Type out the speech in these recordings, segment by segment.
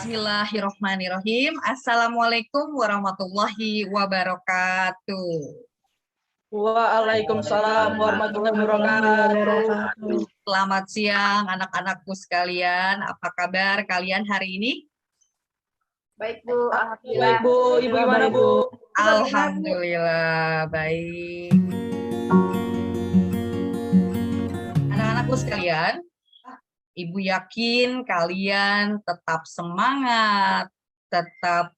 Bismillahirrohmanirrohim. Assalamualaikum warahmatullahi wabarakatuh. Waalaikumsalam warahmatullahi wabarakatuh. Selamat siang anak-anakku sekalian. Apa kabar kalian hari ini? Baik Bu, Baik Bu, Ibu gimana Bu? Alhamdulillah baik. Anak-anakku sekalian, Ibu yakin kalian tetap semangat, tetap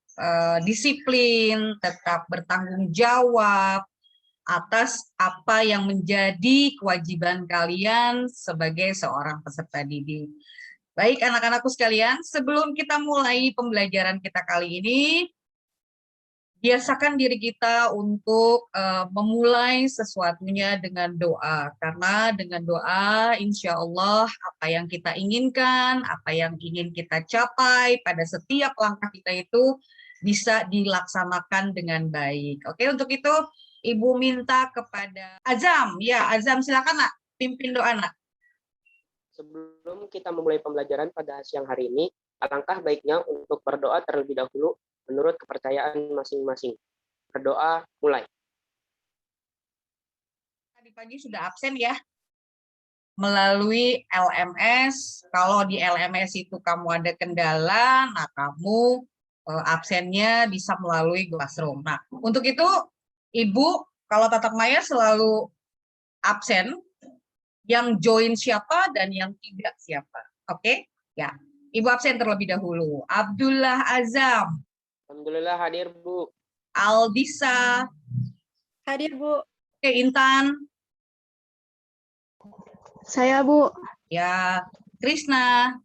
disiplin, tetap bertanggung jawab atas apa yang menjadi kewajiban kalian sebagai seorang peserta didik. Baik anak-anakku sekalian, sebelum kita mulai pembelajaran kita kali ini, biasakan diri kita untuk memulai sesuatunya dengan doa. Karena dengan doa, insya Allah apa yang kita inginkan, apa yang ingin kita capai pada setiap langkah kita itu bisa dilaksanakan dengan baik. Oke, untuk itu Ibu minta kepada Azam. Ya, Azam silakan nak, pimpin doa nak. Sebelum kita memulai pembelajaran pada siang hari ini, alangkah baiknya untuk berdoa terlebih dahulu menurut kepercayaan masing-masing. Berdoa mulai. Tadi pagi sudah absen ya, melalui LMS. Kalau di LMS itu kamu ada kendala, nah kamu absennya bisa melalui Classroom. Nah, untuk itu Ibu, kalau tatap maya selalu absen, yang join siapa dan yang tidak siapa. Oke? Ya. Ibu absen terlebih dahulu. Abdullah Azam. Alhamdulillah hadir Bu. Aldisa. hadir Bu. Oke, Intan. Saya Bu. Ya, Krisna.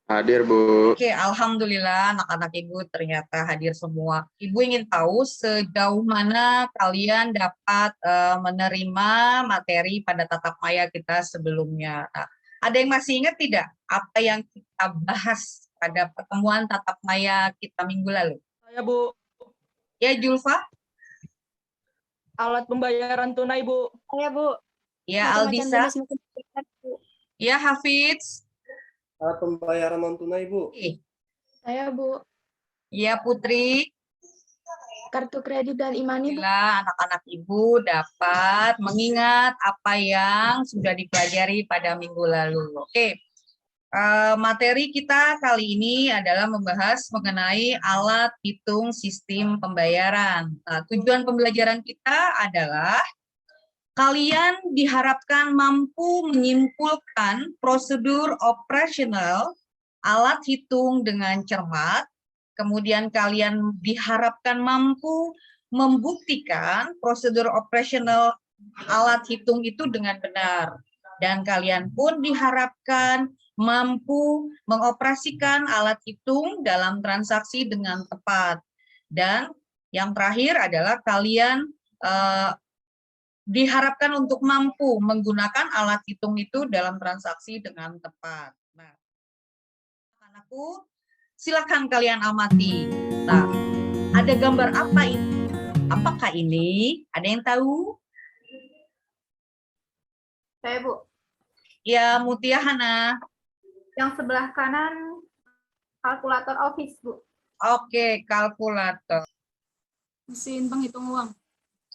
Hadir Bu. Oke, alhamdulillah anak-anak Ibu ternyata hadir semua. Ibu ingin tahu sejauh mana kalian dapat menerima materi pada tatap maya kita sebelumnya. Nah, ada yang masih ingat tidak apa yang kita bahas pada pertemuan tatap maya kita minggu lalu? Saya Bu. Ya, Julfa? Alat pembayaran tunai Bu. Saya Bu. Ya, Aldisa? Ya, Hafiz? Alat pembayaran non tunai Bu. Saya Bu. Ya, Putri? Kartu kredit dan imani Bu. Alhamdulillah anak-anak Ibu dapat mengingat apa yang sudah dipelajari pada minggu lalu. Oke, materi kita kali ini adalah membahas mengenai alat hitung sistem pembayaran. Nah, tujuan pembelajaran kita adalah kalian diharapkan mampu menyimpulkan prosedur operasional alat hitung dengan cermat. Kemudian kalian diharapkan mampu membuktikan prosedur operasional alat hitung itu dengan benar. Dan kalian pun diharapkan mampu mengoperasikan alat hitung dalam transaksi dengan tepat. Dan yang terakhir adalah kalian diharapkan untuk mampu menggunakan alat hitung itu dalam transaksi dengan tepat. Nah, anakku, silakan kalian amati. Nah, ada gambar apa ini? Apakah ini? Ada yang tahu? Saya Bu. Ya, Mutia Hana. Yang sebelah kanan kalkulator office Bu. Oke, kalkulator. Mesin penghitung uang.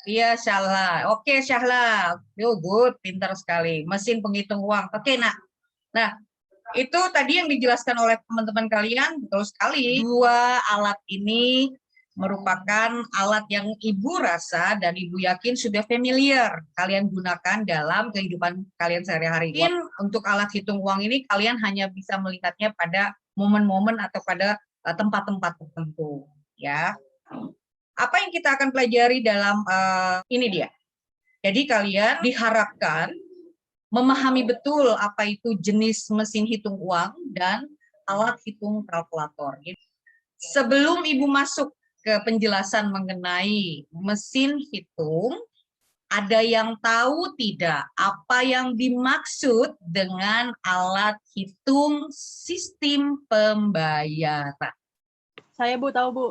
Iya, Syahla. Oke, Syahla. Yo, good, pintar sekali. Mesin penghitung uang. Oke, nah, itu tadi yang dijelaskan oleh teman-teman kalian, betul sekali. Dua alat ini merupakan alat yang Ibu rasa dan Ibu yakin sudah familiar kalian gunakan dalam kehidupan kalian sehari-hari. Mungkin untuk alat hitung uang ini kalian hanya bisa melihatnya pada momen-momen atau pada tempat-tempat tertentu, ya. Apa yang kita akan pelajari dalam ini dia. Jadi kalian diharapkan memahami betul apa itu jenis mesin hitung uang dan alat hitung kalkulator. Sebelum Ibu masuk ke penjelasan mengenai mesin hitung, ada yang tahu tidak apa yang dimaksud dengan alat hitung sistem pembayaran? Saya Bu tahu Bu.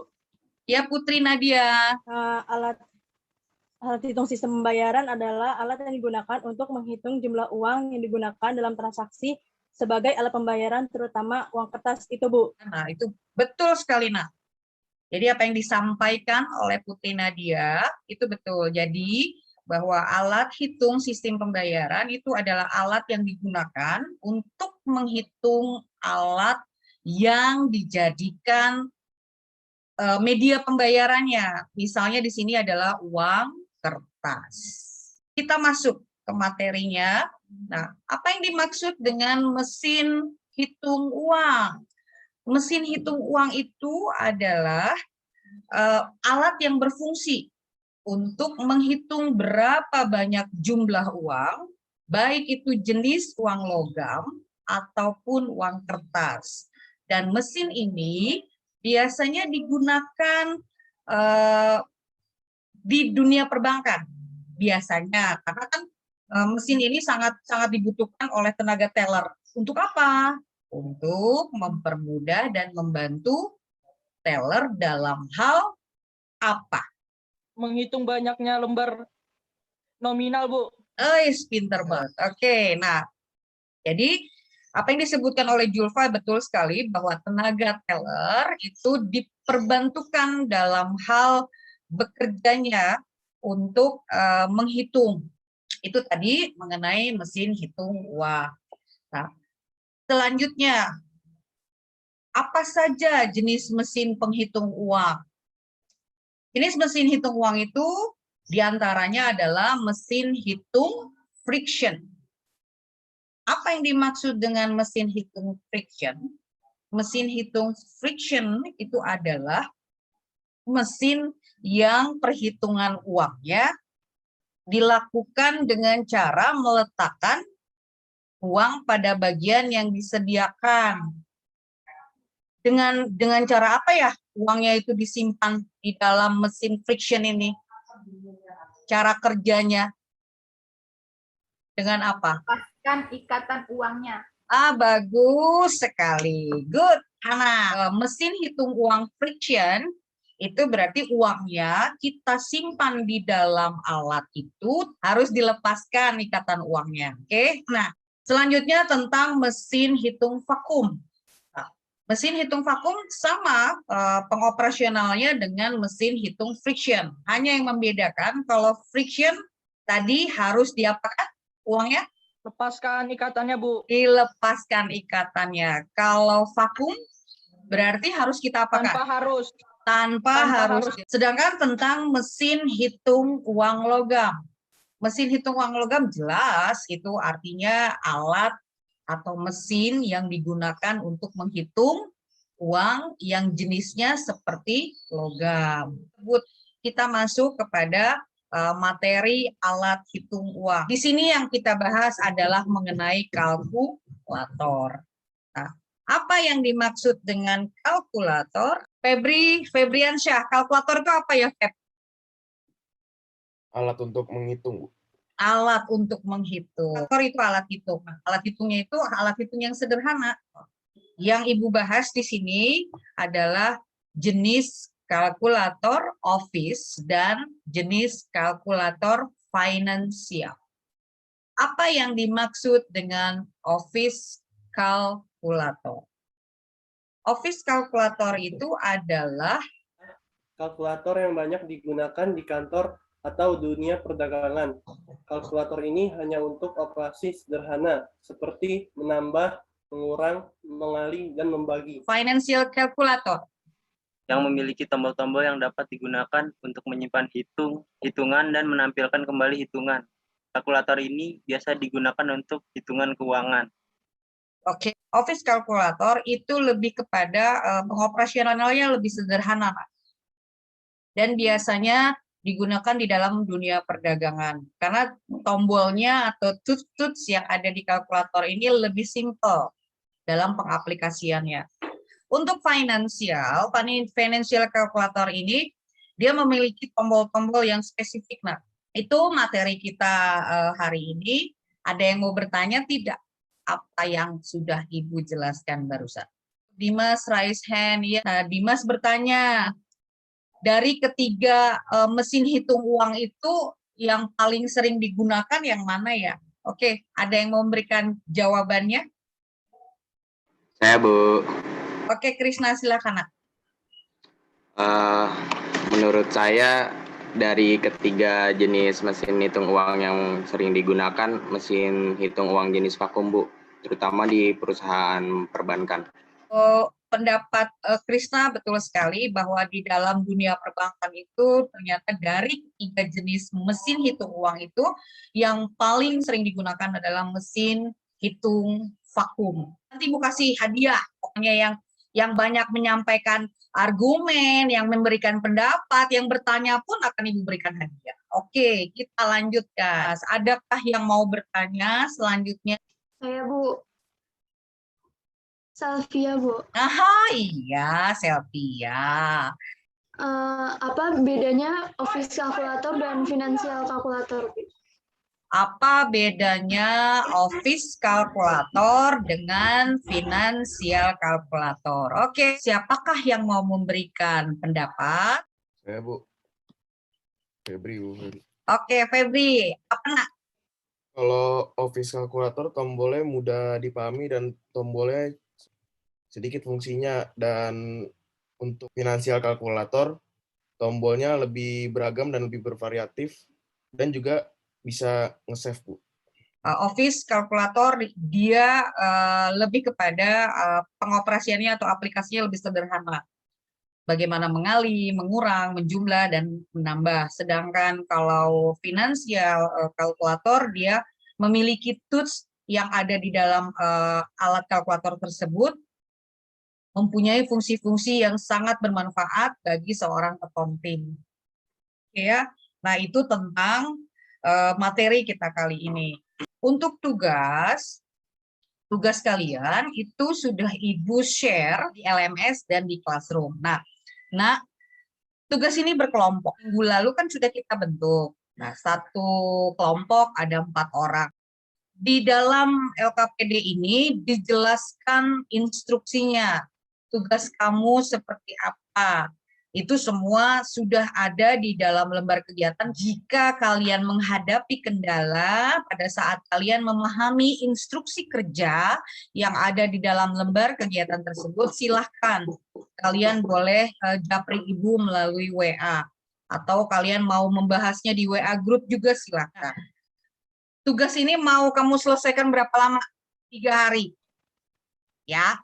Ya, Putri Nadia. Alat hitung sistem pembayaran adalah alat yang digunakan untuk menghitung jumlah uang yang digunakan dalam transaksi sebagai alat pembayaran terutama uang kertas itu, Bu. Nah, itu betul sekali, Nak. Jadi apa yang disampaikan oleh Putri Nadia itu betul. Jadi bahwa alat hitung sistem pembayaran itu adalah alat yang digunakan untuk menghitung alat yang dijadikan media pembayarannya. Misalnya di sini adalah uang kertas. Kita masuk ke materinya. Nah, apa yang dimaksud dengan mesin hitung uang? Mesin hitung uang itu adalah alat yang berfungsi untuk menghitung berapa banyak jumlah uang, baik itu jenis uang logam ataupun uang kertas. Dan mesin ini biasanya digunakan di dunia perbankan. Biasanya, karena kan mesin ini sangat dibutuhkan oleh tenaga teller. Untuk apa? Untuk mempermudah dan membantu teller dalam hal apa? Menghitung banyaknya lembar nominal, Bu. Pinter banget. Oke, nah, jadi apa yang disebutkan oleh Julfa betul sekali bahwa tenaga teller itu diperbantukan dalam hal bekerjanya untuk menghitung. Itu tadi mengenai mesin hitung uang. Nah, selanjutnya, apa saja jenis mesin penghitung uang? Jenis mesin hitung uang itu diantaranya adalah mesin hitung friction. Apa yang dimaksud dengan mesin hitung friction? Mesin hitung friction itu adalah mesin yang perhitungan uangnya dilakukan dengan cara meletakkan uang pada bagian yang disediakan. Dengan cara apa ya uangnya itu disimpan di dalam mesin friction ini? Cara kerjanya dengan apa? Lepaskan ikatan uangnya. Bagus sekali. Good, Hana. Mesin hitung uang friction itu berarti uangnya kita simpan di dalam alat itu harus dilepaskan ikatan uangnya. Oke. Nah, selanjutnya tentang mesin hitung vakum. Mesin hitung vakum sama pengoperasionalnya dengan mesin hitung friction. Hanya yang membedakan kalau friction tadi harus diapakan uangnya? Lepaskan ikatannya, Bu. Dilepaskan ikatannya. Kalau vakum berarti harus kita apakan? Tanpa harus. Sedangkan tentang mesin hitung uang logam. Mesin hitung uang logam jelas itu artinya alat atau mesin yang digunakan untuk menghitung uang yang jenisnya seperti logam. Kita masuk kepada materi alat hitung uang. Di sini yang kita bahas adalah mengenai kalkulator. Nah, apa yang dimaksud dengan kalkulator? Febriansyah, kalkulator itu apa ya, Feb? Alat untuk menghitung. Alat untuk menghitung. Kalkulator itu alat hitung. Alat hitungnya itu alat hitung yang sederhana. Yang Ibu bahas di sini adalah jenis kalkulator office dan jenis kalkulator finansial. Apa yang dimaksud dengan office kalkulator? Office kalkulator itu adalah kalkulator yang banyak digunakan di kantor atau dunia perdagangan. Kalkulator ini hanya untuk operasi sederhana seperti menambah, mengurang, mengali, dan membagi. Financial calculator yang memiliki tombol-tombol yang dapat digunakan untuk menyimpan hitungan dan menampilkan kembali hitungan. Kalkulator ini biasa digunakan untuk hitungan keuangan. Oke, office calculator itu lebih kepada pengoperasionalnya lebih sederhana, Pak. Dan biasanya digunakan di dalam dunia perdagangan karena tombolnya atau tools yang ada di kalkulator ini lebih simple dalam pengaplikasiannya. Untuk financial calculator ini dia memiliki tombol-tombol yang spesifik. Nah, itu materi kita hari ini. Ada yang mau bertanya tidak? Apa yang sudah Ibu jelaskan barusan? Dimas raise hand ya. Nah, Dimas bertanya, dari ketiga mesin hitung uang itu yang paling sering digunakan yang mana ya? Oke, ada yang memberikan jawabannya? Saya, Bu. Oke, Krisna silakan, Nak. Eh, menurut saya dari ketiga jenis mesin hitung uang yang sering digunakan, mesin hitung uang jenis vakum, Bu, terutama di perusahaan perbankan. Pendapat Krisna betul sekali bahwa di dalam dunia perbankan itu ternyata dari tiga jenis mesin hitung uang itu yang paling sering digunakan adalah mesin hitung vakum. Nanti mau kasih hadiah, pokoknya yang banyak menyampaikan argumen, yang memberikan pendapat, yang bertanya pun akan Ibu berikan hadiah. Oke, kita lanjutkan. Adakah yang mau bertanya selanjutnya? Saya Bu. Salvia, Bu. Aha, iya, Selvia. Apa bedanya office kalkulator dan financial kalkulator? Apa bedanya office kalkulator dengan financial kalkulator? Oke, siapakah yang mau memberikan pendapat? Saya, Bu. Febri, Bu. Oke, Febri, apa nak? Kalau office kalkulator tombolnya mudah dipahami dan tombolnya sedikit fungsinya, dan untuk finansial kalkulator tombolnya lebih beragam dan lebih bervariatif dan juga bisa nge-save, Bu. Office kalkulator dia lebih kepada pengoperasiannya atau aplikasinya lebih sederhana. Bagaimana mengali, mengurang, menjumlah, dan menambah. Sedangkan kalau finansial kalkulator dia memiliki tools yang ada di dalam alat kalkulator tersebut, mempunyai fungsi-fungsi yang sangat bermanfaat bagi seorang accounting. Ya, nah itu tentang materi kita kali ini. Untuk tugas kalian itu sudah Ibu share di LMS dan di Classroom. Nah, tugas ini berkelompok. Minggu lalu kan sudah kita bentuk. Nah, satu kelompok ada 4 orang. Di dalam LKPD ini dijelaskan instruksinya. Tugas kamu seperti apa? Itu semua sudah ada di dalam lembar kegiatan. Jika kalian menghadapi kendala pada saat kalian memahami instruksi kerja yang ada di dalam lembar kegiatan tersebut, silahkan kalian boleh japri Ibu melalui WA. Atau kalian mau membahasnya di WA group juga silahkan. Tugas ini mau kamu selesaikan berapa lama? 3 hari. Ya.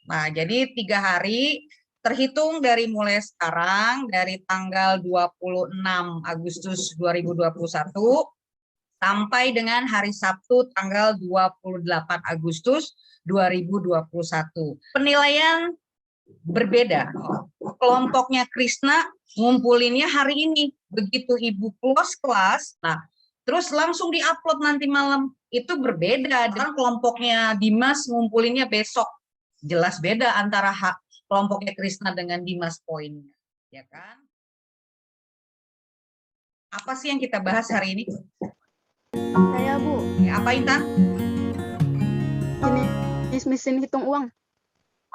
Nah, jadi 3 hari terhitung dari mulai sekarang, dari tanggal 26 Agustus 2021 sampai dengan hari Sabtu tanggal 28 Agustus 2021. Penilaian berbeda. Kelompoknya Krisna ngumpulinnya hari ini. Begitu Ibu close kelas, nah terus langsung diupload nanti malam. Itu berbeda dengan kelompoknya Dimas ngumpulinnya besok. Jelas beda antara kelompoknya Krisna dengan Dimas poinnya, ya kan? Apa sih yang kita bahas hari ini? Saya, Bu. Apa, Intan? Jenis mesin hitung uang.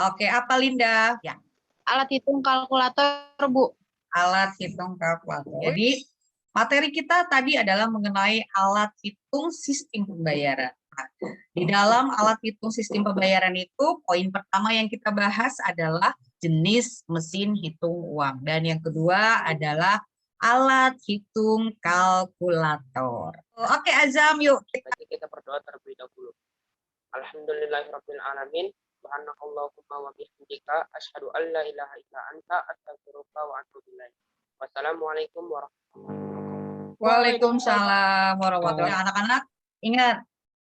Oke, apa Linda? Ya. Alat hitung kalkulator, Bu. Alat hitung kalkulator. Jadi materi kita tadi adalah mengenai alat hitung sistem pembayaran. Di dalam alat hitung sistem pembayaran itu, poin pertama yang kita bahas adalah jenis mesin hitung uang. Dan yang kedua adalah alat hitung kalkulator. Oke, Azam, yuk. Kita berdoa terlebih dahulu. Alhamdulillahirrahmanirrahim. Subhanakallahumma wa bihamdika asyhadu an la ilaha illa anta astaghfiruka wa atubu ilaik. Wassalamualaikum warahmatullahi wabarakatuh. Waalaikumsalam warahmatullahi wabarakatuh. Anak-anak, ingat,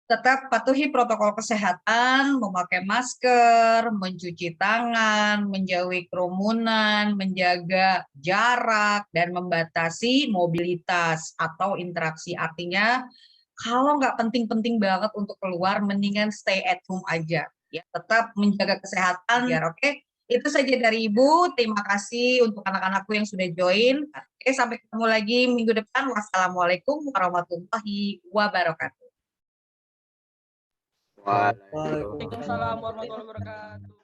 tetap patuhi protokol kesehatan, memakai masker, mencuci tangan, menjauhi kerumunan, menjaga jarak, dan membatasi mobilitas atau interaksi. Artinya, kalau nggak penting-penting banget untuk keluar, mendingan stay at home aja. Ya, tetap menjaga kesehatan, biar oke. Itu saja dari Ibu. Terima kasih untuk anak-anakku yang sudah join. Oke, sampai ketemu lagi minggu depan. Wassalamualaikum warahmatullahi wabarakatuh. Waalaikumsalam. Waalaikumsalam warahmatullahi wabarakatuh.